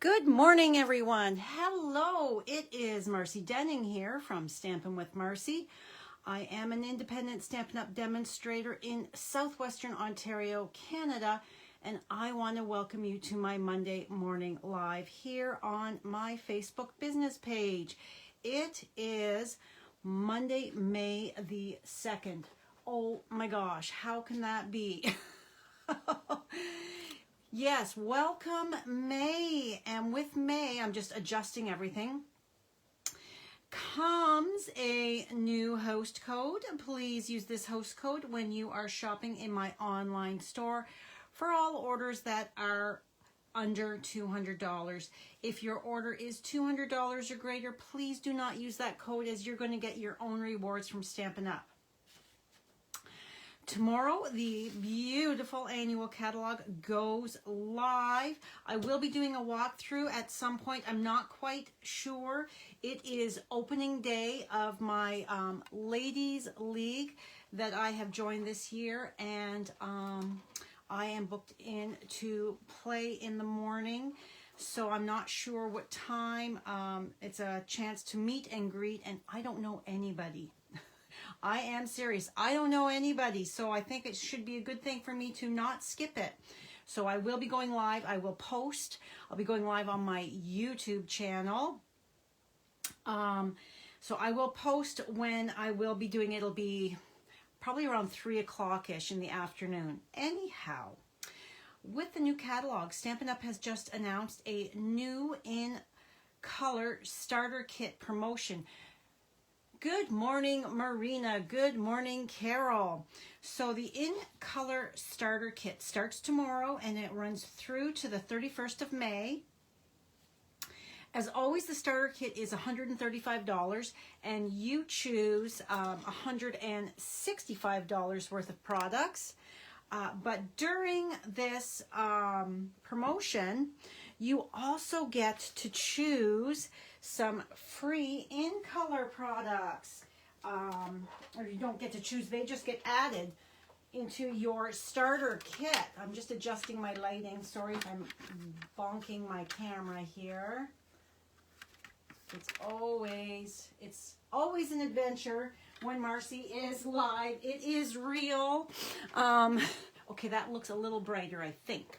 Good morning, everyone. Hello, it is Marcy Denning here from Stampin' with Marcy. I am an independent Stampin' Up! Demonstrator in Southwestern Ontario, Canada, and I want to welcome you to my Monday morning live here on my Facebook business page. It is Monday, May the 2nd. Oh my gosh, how can that be? Yes, welcome May, and with May, I'm just adjusting everything, comes a new host code. Please use this host code when you are shopping in my online store for all orders that are under $200. If your order is $200 or greater, please do not use that code, as you're going to get your own rewards from Stampin' Up! Tomorrow, the beautiful annual catalog goes live. I will be doing a walkthrough at some point. I'm not quite sure. It is opening day of my Ladies League that I have joined this year, and I am booked in to play in the morning. So I'm not sure what time. It's a chance to meet and greet, and I don't know anybody. I am serious. I don't know anybody, so I think it should be a good thing for me to not skip it. So I will be going live. I will post. I'll be going live on my YouTube channel. So I will post when I will be doing it. It'll be probably around 3 o'clock-ish in the afternoon. Anyhow, with the new catalog, Stampin' Up! Has just announced a new in-color starter kit promotion. Good morning, Marina. Good morning, Carol. So the in-color starter kit starts tomorrow and it runs through to the 31st of May. As always, the starter kit is $135 and you choose $165 worth of products. But during this promotion, you also get to choose some free in-color products. Or you don't get to choose, they just get added into your starter kit. I'm just adjusting my lighting. Sorry if I'm bonking my camera here. It's always an adventure when Marcy is live. It is real. Okay, that looks a little brighter, I think.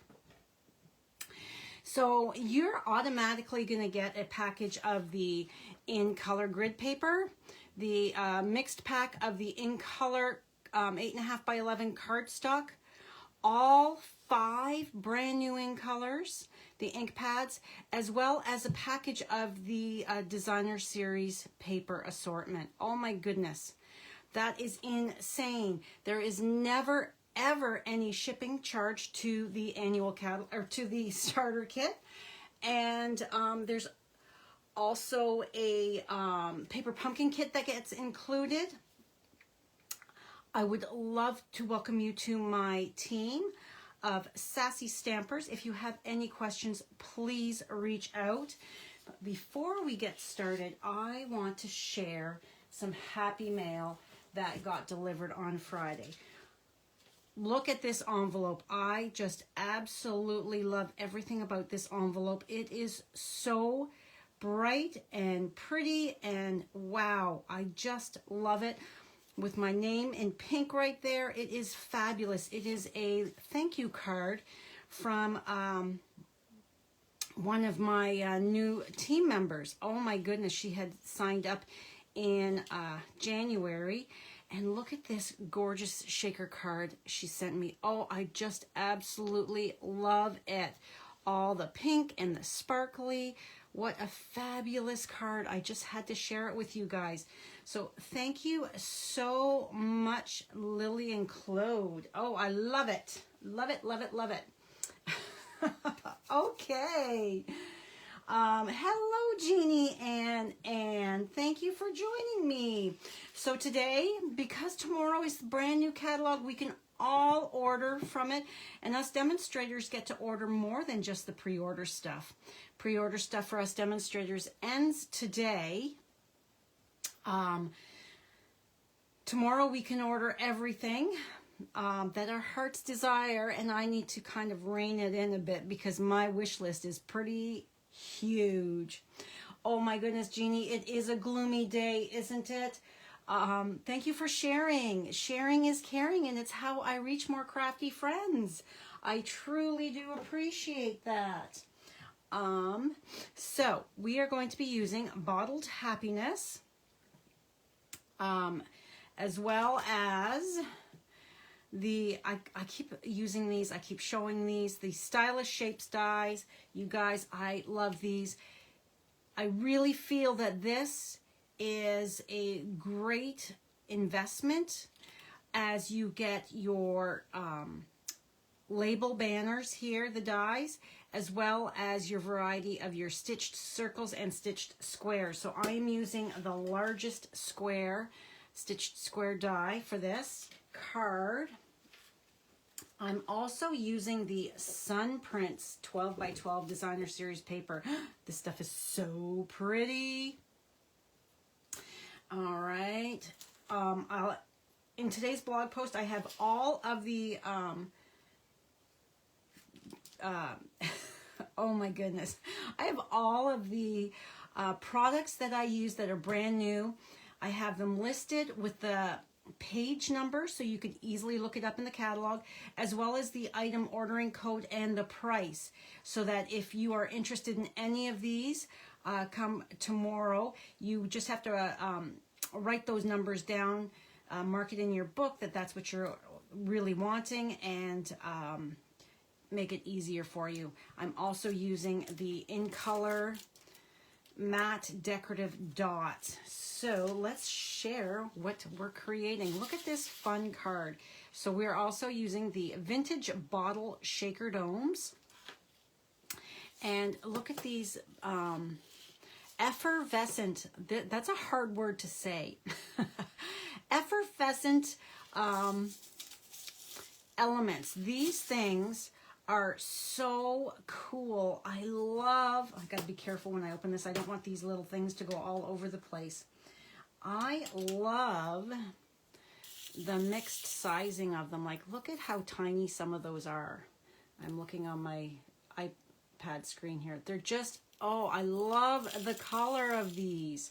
So you're automatically going to get a package of the in-color grid paper, the mixed pack of the in-color 8.5 by 11 cardstock, all 5 brand new in colors, the ink pads, as well as a package of the designer series paper assortment. Oh my goodness, that is insane. There is never ever any shipping charge to the annual catalog or to the starter kit, and there's also a paper pumpkin kit that gets included. I would love to welcome you to my team of sassy stampers. If you have any questions, please reach out. But before we get started, I want to share some happy mail that got delivered on Friday. Look at this envelope. I just absolutely love everything about this envelope. It is so bright and pretty, and wow, I just love it. With my name in pink right there, it is fabulous. It is a thank you card from one of my new team members. Oh my goodness, she had signed up in January. And look at this gorgeous shaker card she sent me. Oh, I just absolutely love it. All the pink and the sparkly. What a fabulous card. I just had to share it with you guys. So thank you so much, Lily and Claude. Oh, I love it. Love it, love it, love it. Okay. Hello, Jeannie and Anne. Thank you for joining me. So today, because tomorrow is the brand new catalog, we can all order from it, and us demonstrators get to order more than just the pre-order stuff. Pre-order stuff for us demonstrators ends today. Tomorrow we can order everything that our hearts desire, and I need to kind of rein it in a bit because my wish list is pretty huge. Oh my goodness, Jeannie, it is a gloomy day, isn't it? Thank you for sharing. Sharing is caring, and it's how I reach more crafty friends. I truly do appreciate that. So we are going to be using Bottled Happiness, as well as I keep using these, I keep showing these, the Stylish Shapes dies. You guys, I love these. I really feel that this is a great investment as you get your label banners here, the dies, as well as your variety of your stitched circles and stitched squares. So I am using the largest square, stitched square die for this card. I'm also using the Sun Prints 12 by 12 designer series paper. This stuff is so pretty. All right. In today's blog post, I have all of the, oh my goodness. I have all of the products that I use that are brand new. I have them listed with the page number so you can easily look it up in the catalog, as well as the item ordering code and the price, so that if you are interested in any of these come tomorrow, you just have to write those numbers down, mark it in your book that that's what you're really wanting, and make it easier for you. I'm also using the In Color matte decorative dots. So let's share what we're creating. Look at this fun card. So we're also using the vintage bottle shaker domes. And look at these effervescent, that's a hard word to say. Effervescent elements. These things are so cool. I gotta be careful when I open this. I don't want these little things to go all over the place. I love the mixed sizing of them. Like, look at how tiny some of those are. I'm looking on my iPad screen here. They're just, oh, I love the color of these.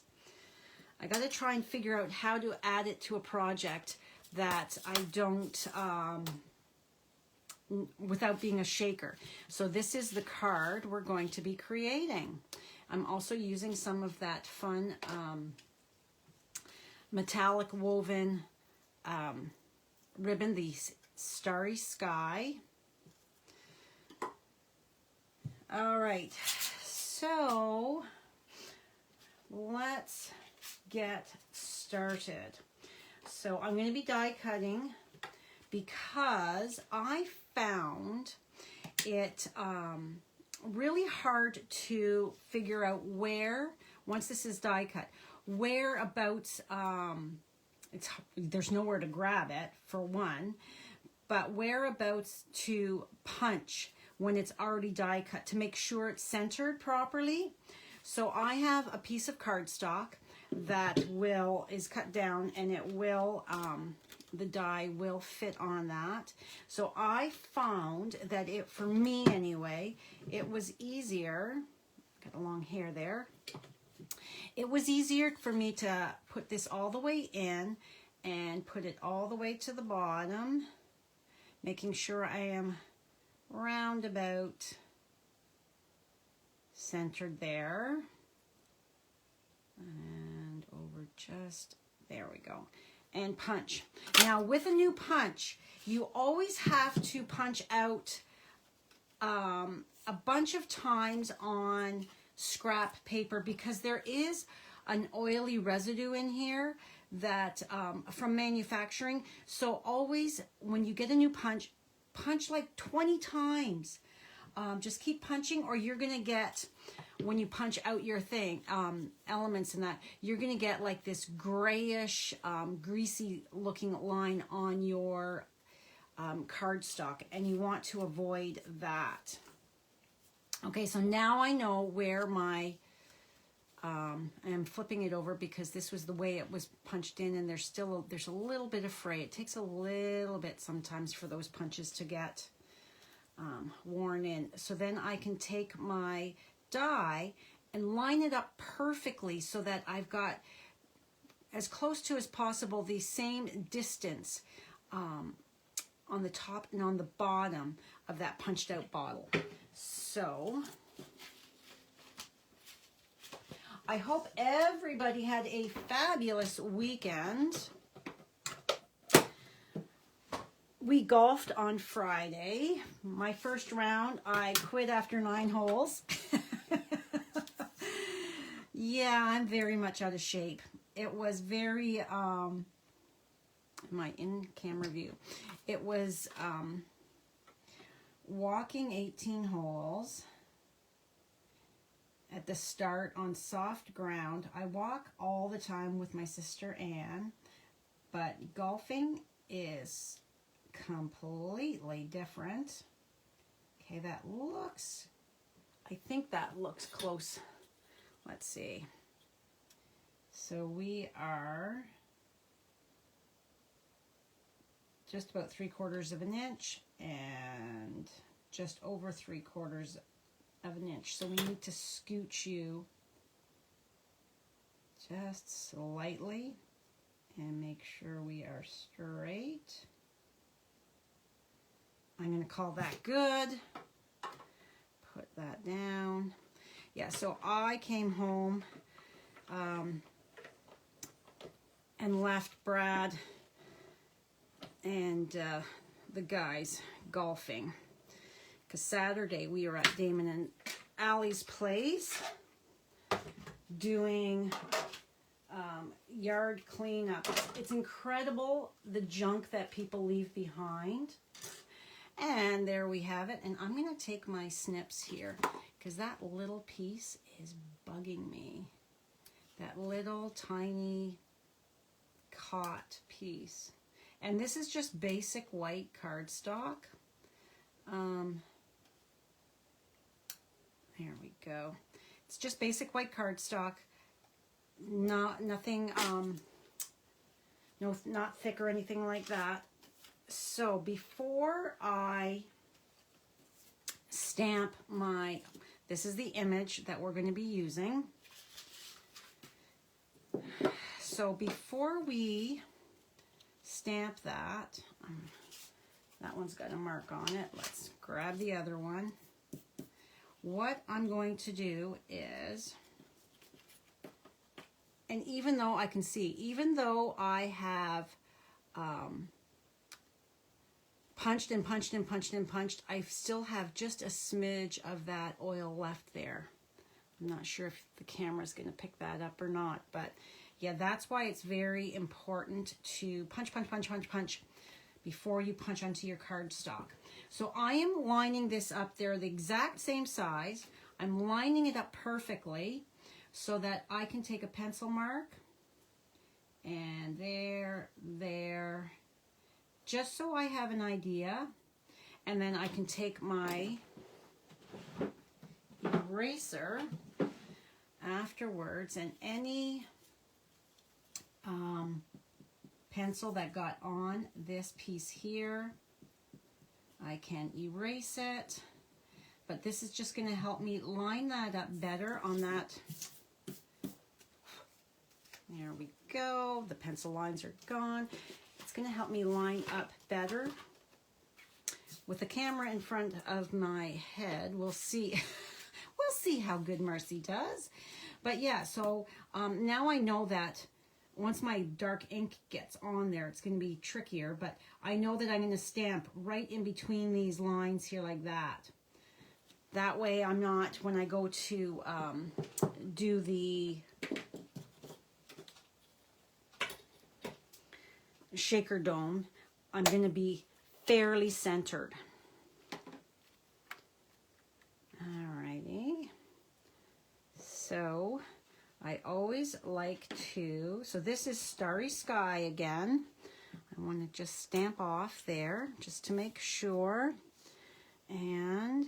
I gotta try and figure out how to add it to a project that I don't, without being a shaker. So this is the card we're going to be creating. I'm also using some of that fun metallic woven ribbon, the Starry Sky. All right, so let's get started. So I'm going to be die cutting because I found it really hard to figure out where, once this is die cut, whereabouts, there's nowhere to grab it for one, but whereabouts to punch when it's already die cut to make sure it's centered properly. So I have a piece of cardstock that is cut down, and it will, the die will fit on that. So I found that for me anyway, it was easier, got a long hair there, it was easier for me to put this all the way in and put it all the way to the bottom, making sure I am roundabout centered there, and over just, there we go, and punch. Now with a new punch, you always have to punch out a bunch of times on scrap paper, because there is an oily residue in here that from manufacturing. So always when you get a new punch, punch like 20 times. Just keep punching, or you're gonna get, when you punch out your thing, elements in that, you're gonna get like this grayish, greasy looking line on your cardstock, and you want to avoid that. Okay, so now I know where my, I'm flipping it over because this was the way it was punched in, and there's a little bit of fray. It takes a little bit sometimes for those punches to get worn in. So then I can take my die and line it up perfectly so that I've got as close to as possible the same distance on the top and on the bottom of that punched out bottle. So I hope everybody had a fabulous weekend. We golfed on Friday. My first round, I quit after 9 holes. Yeah, I'm very much out of shape. It was very, my in-camera view. It was walking 18 holes at the start on soft ground. I walk all the time with my sister Anne, but golfing is completely different. Okay, that looks, I think that looks close. Let's see. So we are just about 3/4 of an inch and just over 3/4 of an inch. So we need to scooch you just slightly and make sure we are straight. I'm going to call that good. Put that down. Yeah, so I came home and left Brad and the guys golfing. Because Saturday we were at Damon and Allie's place doing yard cleanup. It's incredible the junk that people leave behind. And there we have it. And I'm going to take my snips here because that little piece is bugging me. That little tiny caught piece. And this is just basic white cardstock. There we go. It's just basic white cardstock. Nothing, not thick or anything like that. So before I stamp my, this is the image that we're going to be using. So before we stamp that, that one's got a mark on it. Let's grab the other one. What I'm going to do is, and even though I can see, even though I have punched and punched and punched and punched, I still have just a smidge of that oil left there. I'm not sure if the camera's going to pick that up or not, but yeah, that's why it's very important to punch, punch, punch, punch, punch before you punch onto your cardstock. So I am lining this up. They're the exact same size. I'm lining it up perfectly so that I can take a pencil mark and there, just so I have an idea. And then I can take my eraser afterwards, and any pencil that got on this piece here, I can erase it. But this is just going to help me line that up better on that. There we go. The pencil lines are gone. It's going to help me line up better. With the camera in front of my head, we'll see. We'll see how good Marcy does. But yeah, so now I know that once my dark ink gets on there, it's going to be trickier. But I know that I'm going to stamp right in between these lines here like that. That way I'm not, when I go to do the shaker dome, I'm going to be fairly centered. Alrighty. So I always like to, so this is Starry Sky again. I want to just stamp off there just to make sure. And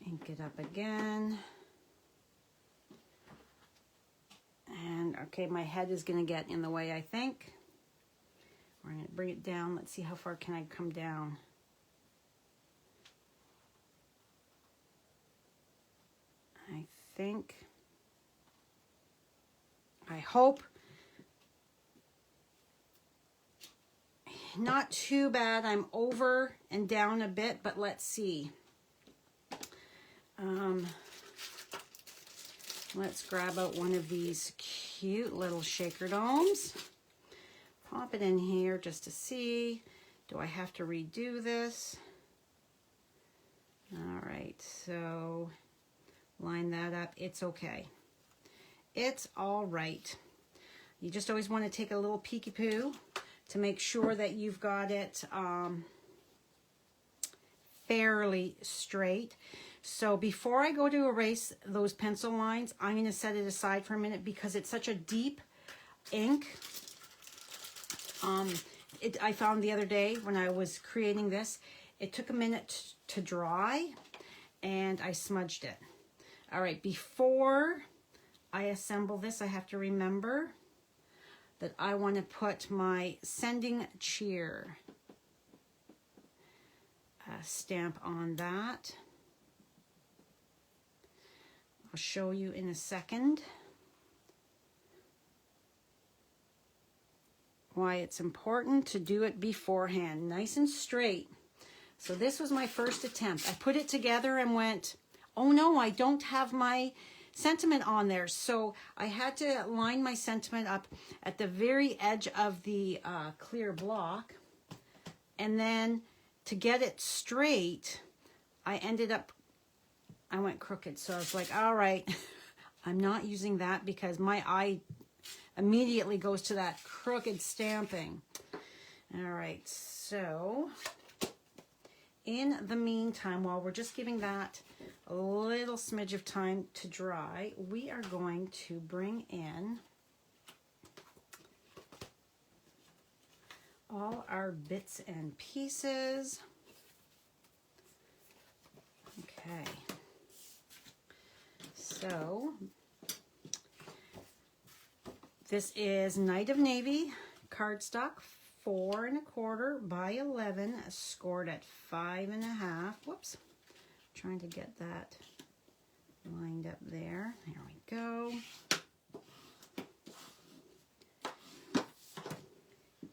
ink it up again. And okay, my head is going to get in the way, I think. We're going to bring it down. Let's see how far can I come down. think. I hope. Not too bad. I'm over and down a bit, but let's see. Let's grab out one of these cute little shaker domes. Pop it in here just to see. Do I have to redo this? All right, so line that up. It's okay. It's all right. You just always want to take a little peeky-poo to make sure that you've got it fairly straight. So before I go to erase those pencil lines, I'm going to set it aside for a minute because it's such a deep ink. I found the other day when I was creating this, it took a minute to dry and I smudged it. All right, before I assemble this, I have to remember that I want to put my sending cheer stamp on that. I'll show you in a second why it's important to do it beforehand, nice and straight. So this was my first attempt. I put it together and went, oh no, I don't have my sentiment on there. So I had to line my sentiment up at the very edge of the clear block. And then to get it straight, I went crooked. So I was like, all right, I'm not using that because my eye immediately goes to that crooked stamping. All right, so in the meantime, while we're just giving that a little smidge of time to dry, we are going to bring in all our bits and pieces. Okay. So this is Night of Navy cardstock, 4 1/4 by 11, scored at 5 1/2. Whoops, trying to get that lined up there. There we go.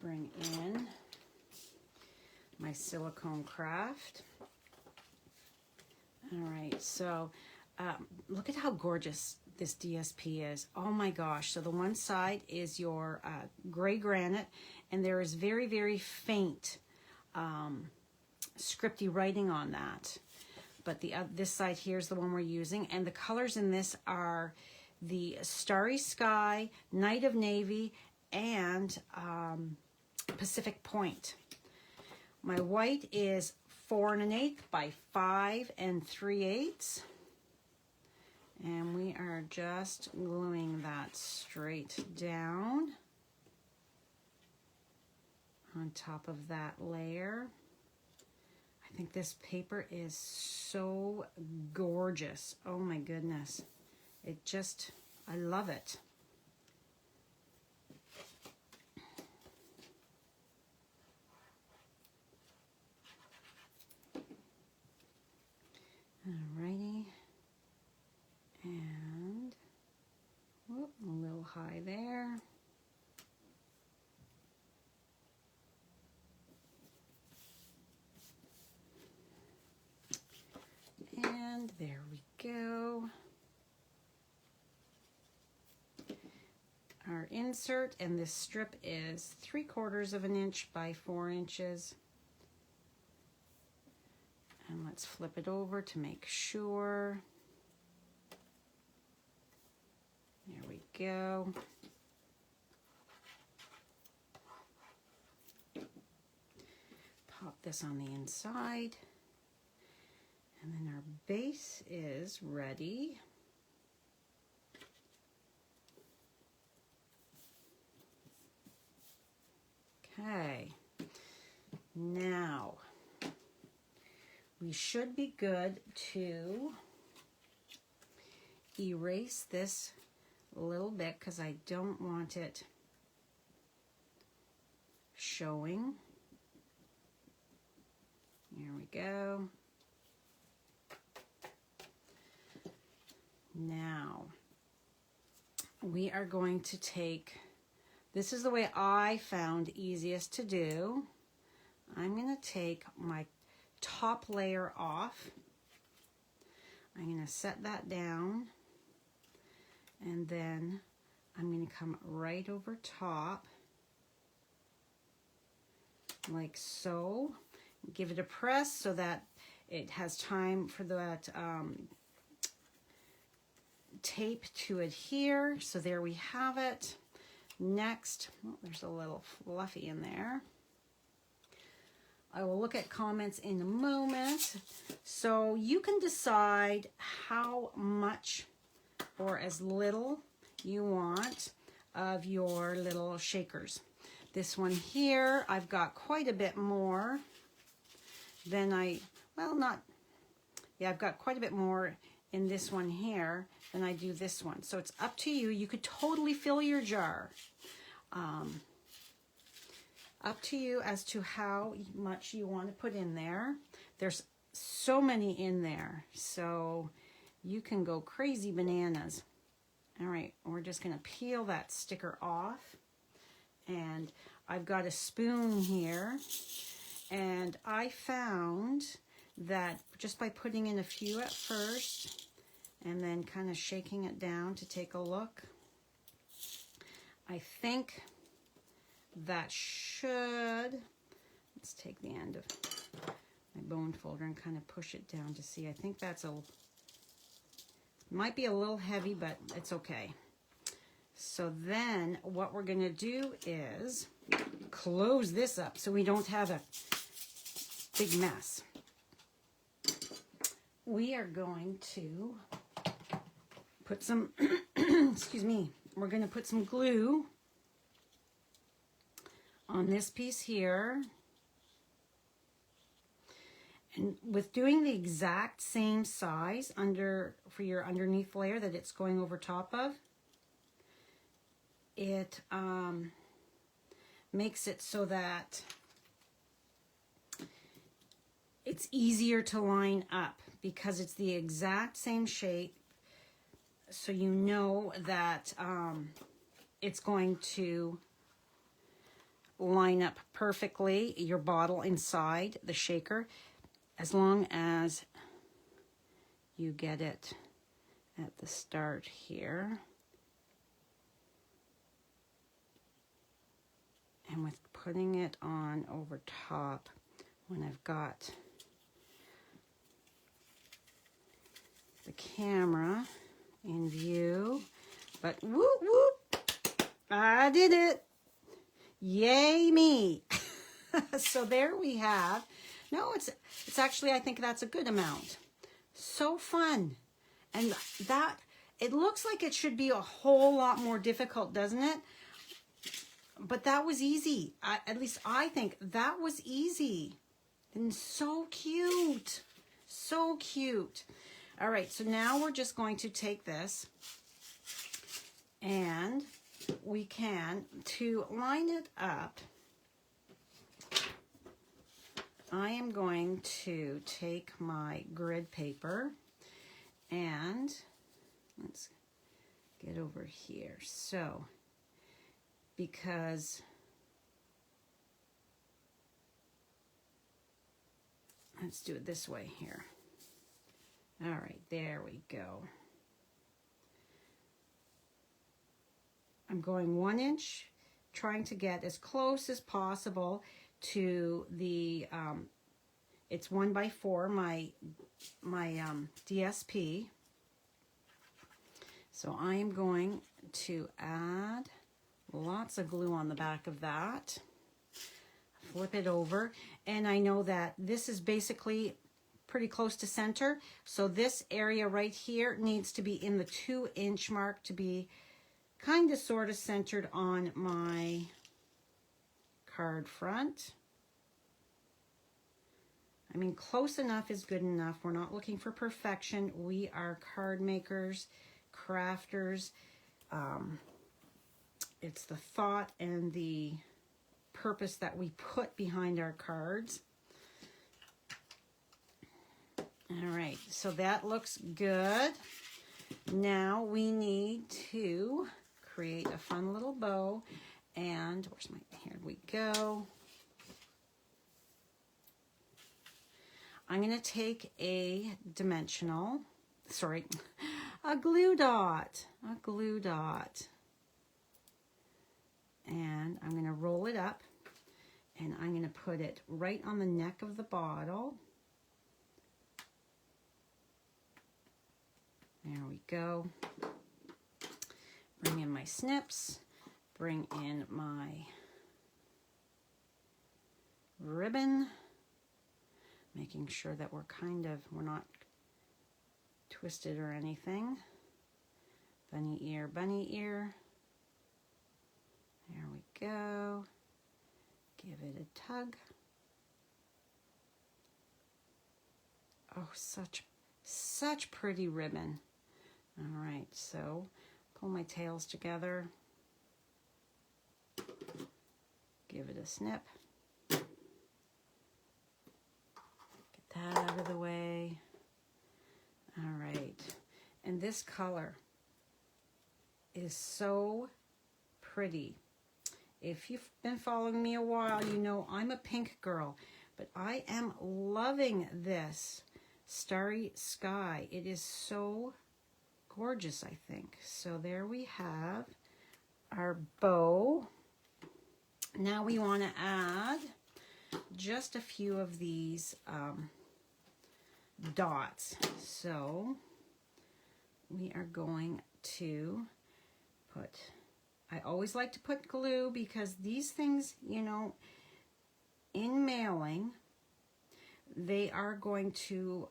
Bring in my silicone craft. All right, so look at how gorgeous this DSP is. Oh my gosh. So the one side is your gray granite, and there is very, very faint scripty writing on that. But this side here is the one we're using, and the colors in this are the Starry Sky, Night of Navy, and Pacific Point. My white is 4 1/8 by 5 3/8. And we are just gluing that straight down on top of that layer. I think this paper is so gorgeous. Oh my goodness. I love it. Alrighty. And whoop, a little high there. And there we go. Our insert, and this strip is 3/4 inch by 4 inches. And let's flip it over to make sure. There we go. Pop this on the inside. And then our base is ready. Okay. Now, we should be good to erase this a little bit because I don't want it showing. There we go. Now, we are going to take, this is the way I found easiest to do. I'm going to take my top layer off. I'm going to set that down, and then I'm going to come right over top like so. Give it a press so that it has time for that tape to adhere. So there we have it. Next, oh, there's a little fluffy in there. I will look at comments in a moment. So you can decide how much or as little you want of your little shakers. This one here, I've got quite a bit more than I've got quite a bit more in this one here than I do this one. So it's up to you. You could totally fill your jar. Up to you as to how much you want to put in there. There's so many in there, so you can go crazy bananas. All right, we're just going to peel that sticker off, and I've got a spoon here, and I found that just by putting in a few at first and then kind of shaking it down to take a look, I think that should, let's take the end of my bone folder and kind of push it down to see. I think that's might be a little heavy, but it's okay. So then what we're going to do is close this up so we don't have a big mess. We are going to put some, excuse me, we're going to put some glue on this piece here. And with doing the exact same size for your underneath layer that it's going over top of, it makes it so that it's easier to line up because it's the exact same shape, so you know that it's going to line up perfectly, your bottle inside the shaker, as long as you get it at the start here. And with putting it on over top, when I've got the camera in view, but whoop whoop, I did it. Yay me. So there we have. No, it's actually, I think that's a good amount. So fun. And that, it looks like it should be a whole lot more difficult, doesn't it? But that was easy. At least I think that was easy. And so cute. So cute. All right, so now we're just going to take this, and we can, to line it up, I am going to take my grid paper, and let's get over here. So, because let's do it this way here. All right, there we go. I'm going 1 inch, trying to get as close as possible to the, it's 1x4, my DSP. So I am going to add lots of glue on the back of that. Flip it over, and I know that this is basically pretty close to center, so this area right here needs to be in the 2-inch mark to be kind of sort of centered on my card front. I mean, close enough is good enough. We're not looking for perfection. We are card makers, crafters. It's the thought and the purpose that we put behind our cards. All right, so that looks good. Now we need to create a fun little bow. And where's my, here we go. I'm going to take a dimensional, sorry, a glue dot. And I'm going to roll it up and I'm going to put it right on the neck of the bottle. There we go. Bring in my snips, bring in my ribbon, making sure that we're not twisted or anything. Bunny ear, bunny ear. There we go. Give it a tug. Oh, such pretty ribbon. All right, so pull my tails together. Give it a snip. Get that out of the way. All right, and this color is so pretty. If you've been following me a while, you know I'm a pink girl, but I am loving this starry sky. It is so gorgeous, I think. So there we have our bow. Now we want to add just a few of these dots. So we are going to put, I always like to put glue because these things, you know, in mailing, they are going to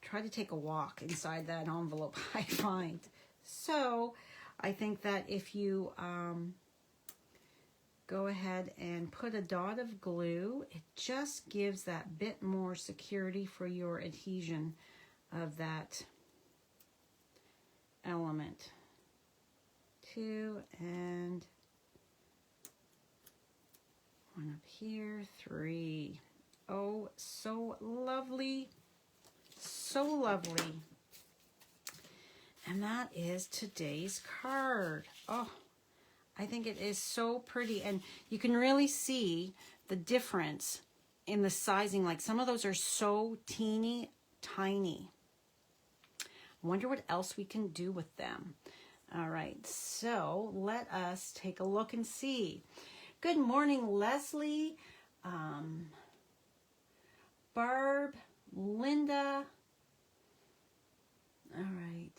try to take a walk inside that envelope, I find. So I think that if you go ahead and put a dot of glue, it just gives that bit more security for your adhesion of that element. 2 and 1 up here, 3. Oh, so lovely, so lovely. And that is today's card. Oh, I think it is so pretty, and you can really see the difference in the sizing. Like some of those are so teeny tiny. I wonder what else we can do with them. All right, so let us take a look and see. Good morning, Leslie, Barb, Linda. All right.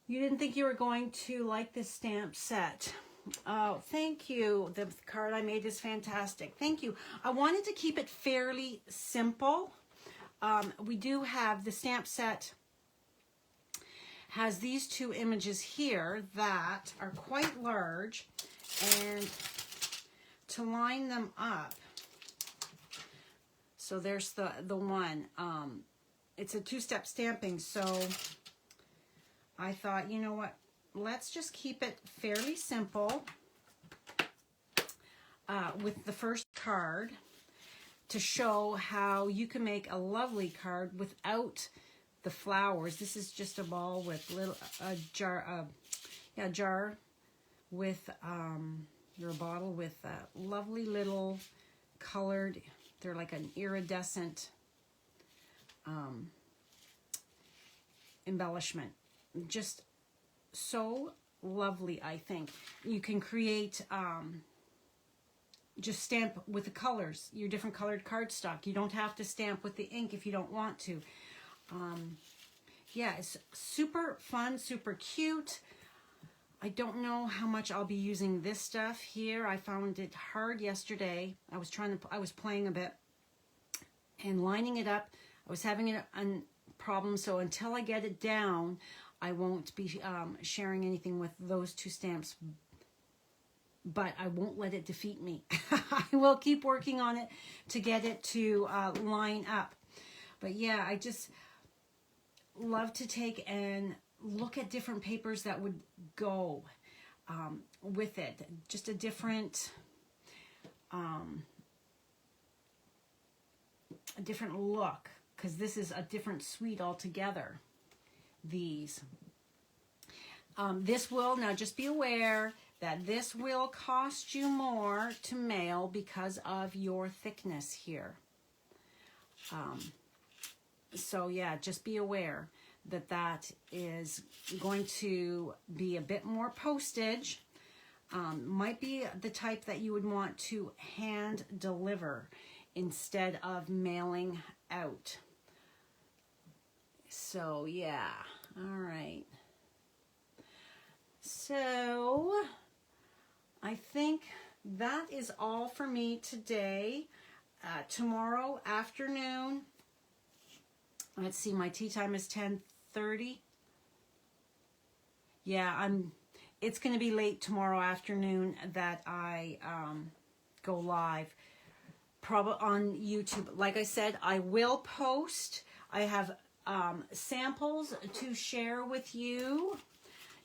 You didn't think you were going to like this stamp set. Oh, thank you. The card I made is fantastic. Thank you. I wanted to keep it fairly simple. We do have the stamp set has these two images here that are quite large, and to line them up, so there's the one, it's a two-step stamping, so I thought, you know what, let's just keep it fairly simple with the first card to show how you can make a lovely card without the flowers. This is just a ball with a jar with your bottle with lovely little colored, they're like an iridescent embellishment. Just so lovely, I think. You can create just stamp with the colors, your different colored cardstock. You don't have to stamp with the ink if you don't want to. Yeah, it's super fun, super cute. I don't know how much I'll be using this stuff here. I found it hard yesterday. I was playing a bit and lining it up. I was having a problem, so until I get it down, I won't be sharing anything with those two stamps, but I won't let it defeat me. I will keep working on it to get it to line up. But yeah, I just love to take and look at different papers that would go with it. Just a different look, because this is a different suite altogether. These. This will, now just be aware that this will cost you more to mail because of your thickness here. So yeah, just be aware that that is going to be a bit more postage. Might be the type that you would want to hand deliver instead of mailing out. So yeah, all right. So I think that is all for me today. Tomorrow afternoon, let's see, my tea time is 10:30. Yeah, it's going to be late tomorrow afternoon that I go live, probably on YouTube. Like I said, I will post. I have samples to share with you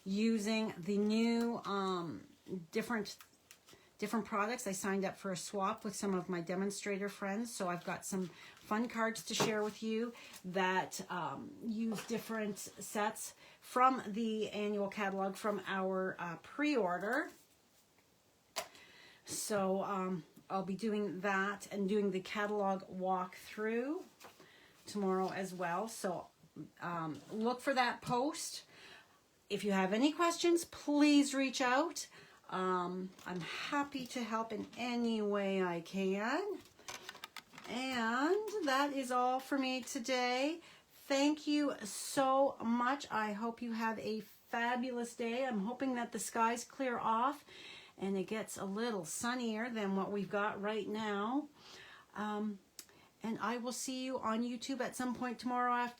using the new different products. I signed up for a swap with some of my demonstrator friends, so I've got some fun cards to share with you that use different sets from the annual catalog from our pre-order. So I'll be doing that and doing the catalog walkthrough tomorrow as well. So look for that post. If you have any questions, please reach out. I'm happy to help in any way I can. And that is all for me today. Thank you so much. I hope you have a fabulous day. I'm hoping that the skies clear off and it gets a little sunnier than what we've got right now. And I will see you on YouTube at some point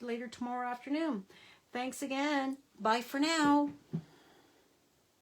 later tomorrow afternoon. Thanks again. Bye for now.